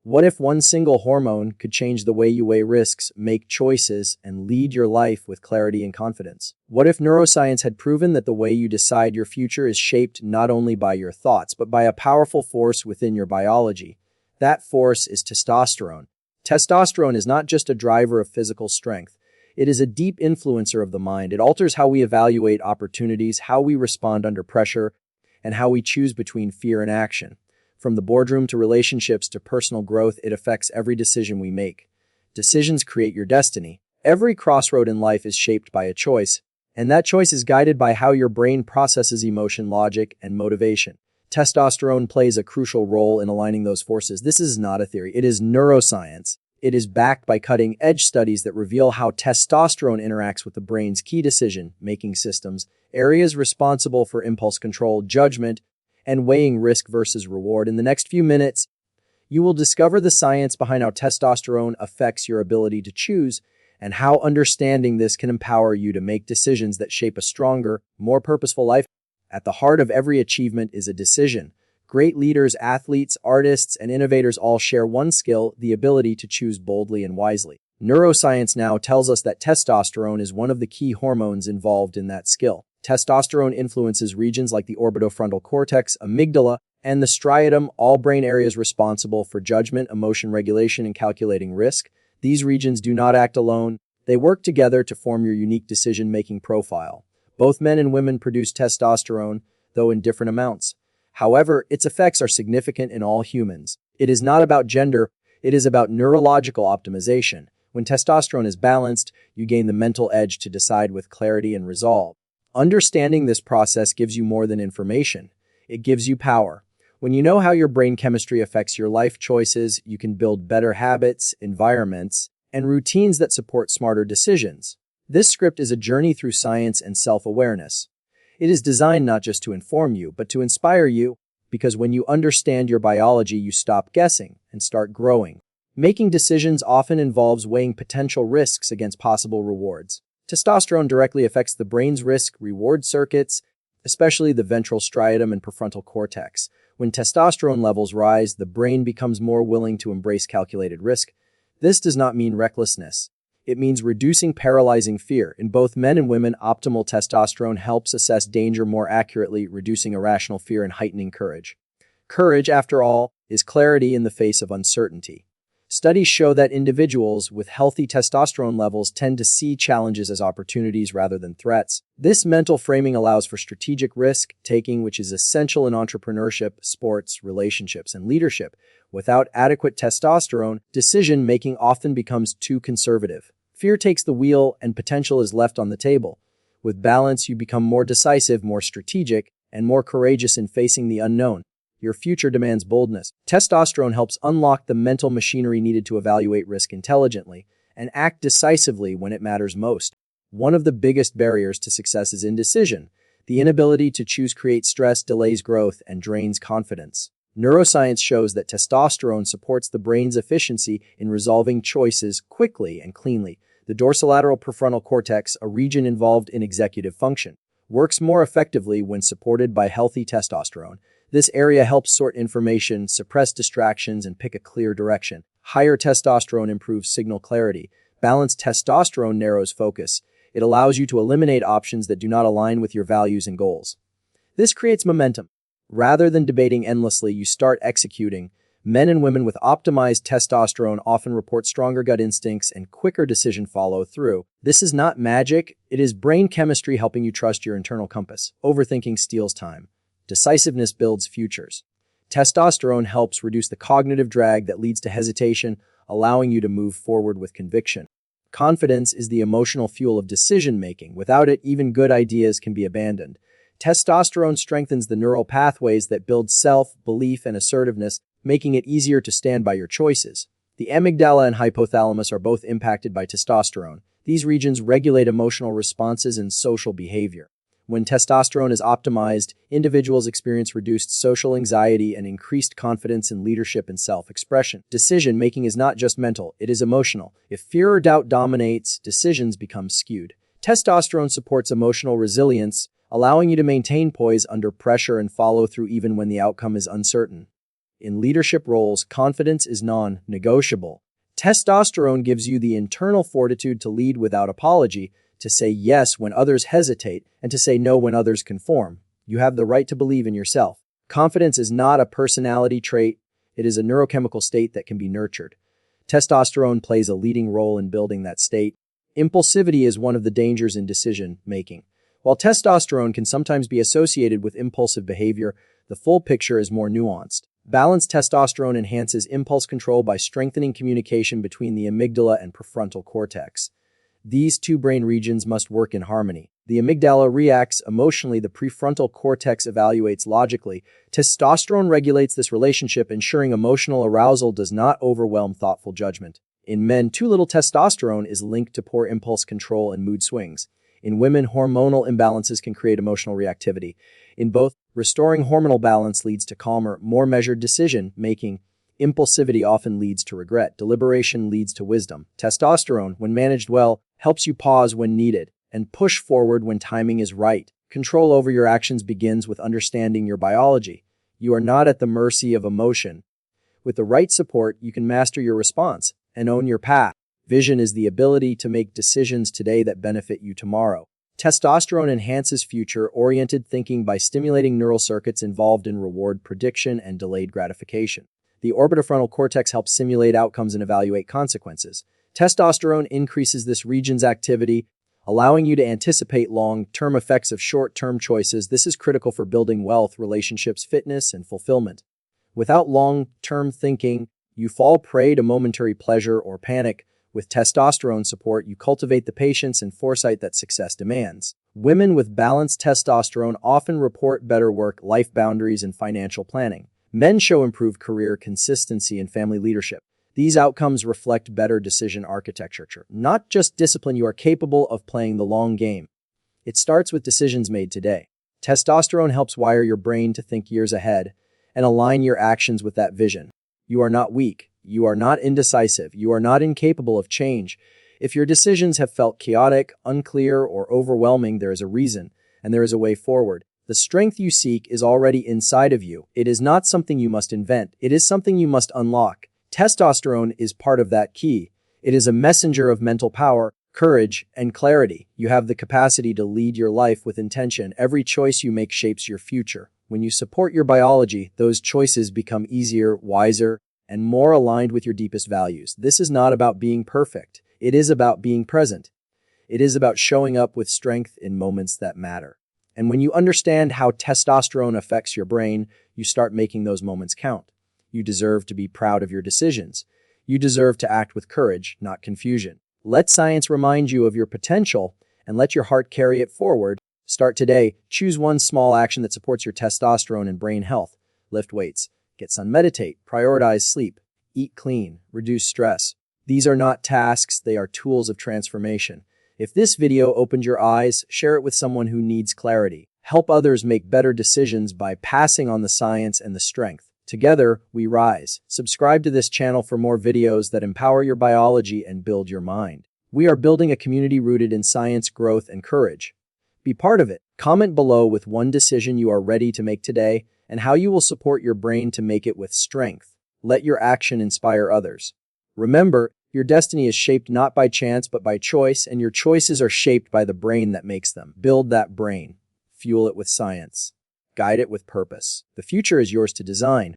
What if one single hormone could change the way you weigh risks, make choices, and lead your life with clarity and confidence? What if neuroscience had proven that the way you decide your future is shaped not only by your thoughts, but by a powerful force within your biology? That force is testosterone. Testosterone is not just a driver of physical strength. It is a deep influencer of the mind. It alters how we evaluate opportunities, how we respond under pressure, and how we choose between fear and action. From the boardroom to relationships to personal growth, it affects every decision we make. Decisions create your destiny. Every crossroad in life is shaped by a choice, and that choice is guided by how your brain processes emotion, logic, and motivation. Testosterone plays a crucial role in aligning those forces. This is not a theory. It is neuroscience. It is backed by cutting-edge studies that reveal how testosterone interacts with the brain's key decision-making systems, areas responsible for impulse control, judgment, and weighing risk versus reward. In the next few minutes, you will discover the science behind how testosterone affects your ability to choose and how understanding this can empower you to make decisions that shape a stronger, more purposeful life. At the heart of every achievement is a decision. Great leaders, athletes, artists, and innovators all share one skill, the ability to choose boldly and wisely. Neuroscience now tells us that testosterone is one of the key hormones involved in that skill. Testosterone influences regions like the orbitofrontal cortex, amygdala, and the striatum, all brain areas responsible for judgment, emotion regulation, and calculating risk. These regions do not act alone. They work together to form your unique decision-making profile. Both men and women produce testosterone, though in different amounts. However, its effects are significant in all humans. It is not about gender, it is about neurological optimization. When testosterone is balanced, you gain the mental edge to decide with clarity and resolve. Understanding this process gives you more than information. It gives you power. When you know how your brain chemistry affects your life choices, you can build better habits, environments, and routines that support smarter decisions. This script is a journey through science and self-awareness. It is designed not just to inform you, but to inspire you, because when you understand your biology, you stop guessing and start growing. Making decisions often involves weighing potential risks against possible rewards. Testosterone directly affects the brain's risk-reward circuits, especially the ventral striatum and prefrontal cortex. When testosterone levels rise, the brain becomes more willing to embrace calculated risk. This does not mean recklessness. It means reducing paralyzing fear. In both men and women, optimal testosterone helps assess danger more accurately, reducing irrational fear and heightening courage. Courage, after all, is clarity in the face of uncertainty. Studies show that individuals with healthy testosterone levels tend to see challenges as opportunities rather than threats. This mental framing allows for strategic risk-taking, which is essential in entrepreneurship, sports, relationships, and leadership. Without adequate testosterone, decision-making often becomes too conservative. Fear takes the wheel, and potential is left on the table. With balance, you become more decisive, more strategic, and more courageous in facing the unknown. Your future demands boldness. Testosterone helps unlock the mental machinery needed to evaluate risk intelligently and act decisively when it matters most. One of the biggest barriers to success is indecision. The inability to choose creates stress, delays growth, and drains confidence. Neuroscience shows that testosterone supports the brain's efficiency in resolving choices quickly and cleanly. The dorsolateral prefrontal cortex, a region involved in executive function, works more effectively when supported by healthy testosterone. This area helps sort information, suppress distractions, and pick a clear direction. Higher testosterone improves signal clarity. Balanced testosterone narrows focus. It allows you to eliminate options that do not align with your values and goals. This creates momentum. Rather than debating endlessly, you start executing. Men and women with optimized testosterone often report stronger gut instincts and quicker decision follow-through. This is not magic. It is brain chemistry helping you trust your internal compass. Overthinking steals time. Decisiveness builds futures. Testosterone helps reduce the cognitive drag that leads to hesitation, allowing you to move forward with conviction. Confidence is the emotional fuel of decision-making. Without it, even good ideas can be abandoned. Testosterone strengthens the neural pathways that build self-belief and assertiveness, making it easier to stand by your choices. The amygdala and hypothalamus are both impacted by testosterone. These regions regulate emotional responses and social behavior. When testosterone is optimized, individuals experience reduced social anxiety and increased confidence in leadership and self-expression. Decision-making is not just mental, it is emotional. If fear or doubt dominates, decisions become skewed. Testosterone supports emotional resilience, allowing you to maintain poise under pressure and follow through even when the outcome is uncertain. In leadership roles, confidence is non-negotiable. Testosterone gives you the internal fortitude to lead without apology, to say yes when others hesitate, and to say no when others conform. You have the right to believe in yourself. Confidence is not a personality trait, it is a neurochemical state that can be nurtured. Testosterone plays a leading role in building that state. Impulsivity is one of the dangers in decision-making. While testosterone can sometimes be associated with impulsive behavior, the full picture is more nuanced. Balanced testosterone enhances impulse control by strengthening communication between the amygdala and prefrontal cortex. These two brain regions must work in harmony. The amygdala reacts emotionally, the prefrontal cortex evaluates logically. Testosterone regulates this relationship, ensuring emotional arousal does not overwhelm thoughtful judgment. In men, too little testosterone is linked to poor impulse control and mood swings. In women, hormonal imbalances can create emotional reactivity. In both, restoring hormonal balance leads to calmer, more measured decision-making. Impulsivity often leads to regret. Deliberation leads to wisdom. Testosterone, when managed well, helps you pause when needed and push forward when timing is right. Control over your actions begins with understanding your biology. You are not at the mercy of emotion. With the right support, you can master your response and own your path. Vision is the ability to make decisions today that benefit you tomorrow. Testosterone enhances future-oriented thinking by stimulating neural circuits involved in reward prediction and delayed gratification. The orbitofrontal cortex helps simulate outcomes and evaluate consequences. Testosterone increases this region's activity, allowing you to anticipate long-term effects of short-term choices. This is critical for building wealth, relationships, fitness, and fulfillment. Without long-term thinking, you fall prey to momentary pleasure or panic. With testosterone support, you cultivate the patience and foresight that success demands. Women with balanced testosterone often report better work-life boundaries and financial planning. Men show improved career consistency and family leadership. These outcomes reflect better decision architecture, not just discipline. You are capable of playing the long game. It starts with decisions made today. Testosterone helps wire your brain to think years ahead and align your actions with that vision. You are not weak. You are not indecisive. You are not incapable of change. If your decisions have felt chaotic, unclear, or overwhelming, there is a reason, and there is a way forward. The strength you seek is already inside of you. It is not something you must invent. It is something you must unlock. Testosterone is part of that key. It is a messenger of mental power, courage, and clarity. You have the capacity to lead your life with intention. Every choice you make shapes your future. When you support your biology, those choices become easier, wiser, and more aligned with your deepest values. This is not about being perfect. It is about being present. It is about showing up with strength in moments that matter. And when you understand how testosterone affects your brain, you start making those moments count. You deserve to be proud of your decisions. You deserve to act with courage, not confusion. Let science remind you of your potential and let your heart carry it forward. Start today. Choose one small action that supports your testosterone and brain health. Lift weights, get sun, meditate, prioritize sleep, eat clean, reduce stress. These are not tasks, they are tools of transformation. If this video opened your eyes, share it with someone who needs clarity. Help others make better decisions by passing on the science and the strength. Together, we rise. Subscribe to this channel for more videos that empower your biology and build your mind. We are building a community rooted in science, growth, and courage. Be part of it. Comment below with one decision you are ready to make today and how you will support your brain to make it with strength. Let your action inspire others. Remember, your destiny is shaped not by chance but by choice, and your choices are shaped by the brain that makes them. Build that brain. Fuel it with science. Guide it with purpose. The future is yours to design.